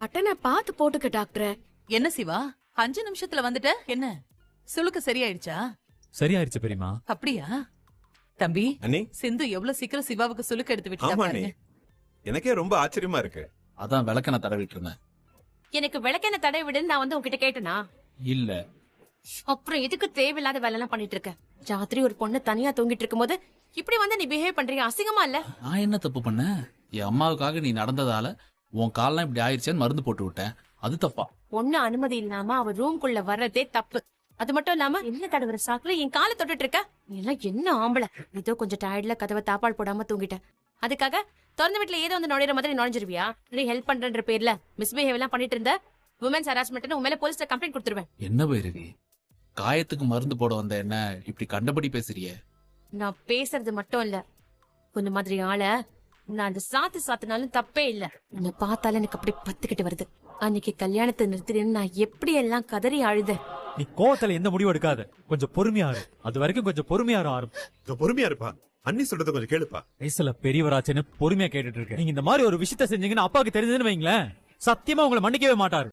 அட்டனை பார்த்து போட்டுக்க டாக்டர். என்ன சிவா 5 நிமிஷத்துல வந்துட்ட? என்ன சுளுக்கு சரியாயிடுச்சா? சரியாயிருச்சு பெரியமா. அப்படியா தம்பி? அண்ணி சிந்து எவ்வளவு சீக்கிரம் சிவாவுக்கு சுளுக்கு எடுத்து விட்டா ஆமா அண்ணி, பாருங்க. எனக்கே ரொம்ப ஆச்சரியமா இருக்கு. அதான் விளக்கெண்ண தடவிட்டு இருந்தேன். எனக்கு விளக்கெண்ண தடை விடுன்னு நான் வந்து உன்கிட்ட கேட்டனா? இல்ல அப்புறம் எதுக்கு தேவையில்லாத வேலை எல்லாம் பண்ணிட்டு இருக்க? ராத்திரி ஒரு பொண்ணு தனியா தூங்கிட்டு இருக்கும்போது இப்படி வந்து நீ பிஹேவ் பண்றியா? அசிங்கமா இல்ல? நான் என்ன தப்பு பண்ணேன்? என் அம்மாவுக்காக நீ நடந்ததால உன் கால்லாம் இப்படி ஆயிடுச்சேன்னு மருந்து போட்டு விட்டேன். அது தப்பா? பொண்ணு அனுமதி இல்லாம அவ ரூம்குள்ள வர்றதே தப்பு. அது மட்டும் இல்லாம என்ன தடவுற சாக்குல என் காலை தொட்டுட்டு இருக்க? நீ எல்லாம் என்ன ஆம்பளை? ஏதோ கொஞ்சம் டயர்ட்ல கதவை தாப்பால் போடாம தூங்கிட்டேன். அதுக்காக திறந்த வீட்டுல ஏதோ வந்து நுழையிற மாதிரி நுழைஞ்சிருவியா? நீ ஹெல்ப் பண்றன்ற பேர்ல மிஸ்பிஹேவ் எல்லாம் பண்ணிட்டு இருந்த உமன்ஸ் ஹராஸ்மெண்ட் உன் மேல போலீஸ்ல கம்ப்ளைண்ட் கொடுத்துருவேன். என்ன பைரவி, காயத்துக்கு மருந்து போட வந்த என்ன இப்படி கண்டபடி பேசுறிய? நான் பேசுறது மட்டும் இல்ல, கொஞ்ச மாதிரி ஆள நான் அந்த சாத்துனாலும் தப்பே இல்ல. உன்னை பார்த்தாலும் எனக்கு அப்படி பத்துக்கிட்டு வருது. அன்னைக்கு கல்யாணத்தை நிறுத்தினு நான் எப்படி எல்லாம் கதறி அழுத. நீ கோவத்துல எந்த முடிவு எடுக்காத, கொஞ்சம் பொறுமையா இரு. அது வரைக்கும் கொஞ்சம் பொறுமையா ஆரம்பம். பொறுமையா இருப்பா, அண்ணி சொல்றத கொஞ்சம் கேளுப்பா. வயசுல பெரியவராச்சுன்னு பொறுமையா கேட்டுட்டு இருக்கேன். நீங்க இந்த மாதிரி ஒரு விஷயத்த செஞ்சீங்கன்னா அப்பாவுக்கு தெரிஞ்சதுன்னு வைங்களேன், சத்தியமா உங்களை மன்னிக்கவே மாட்டாரு.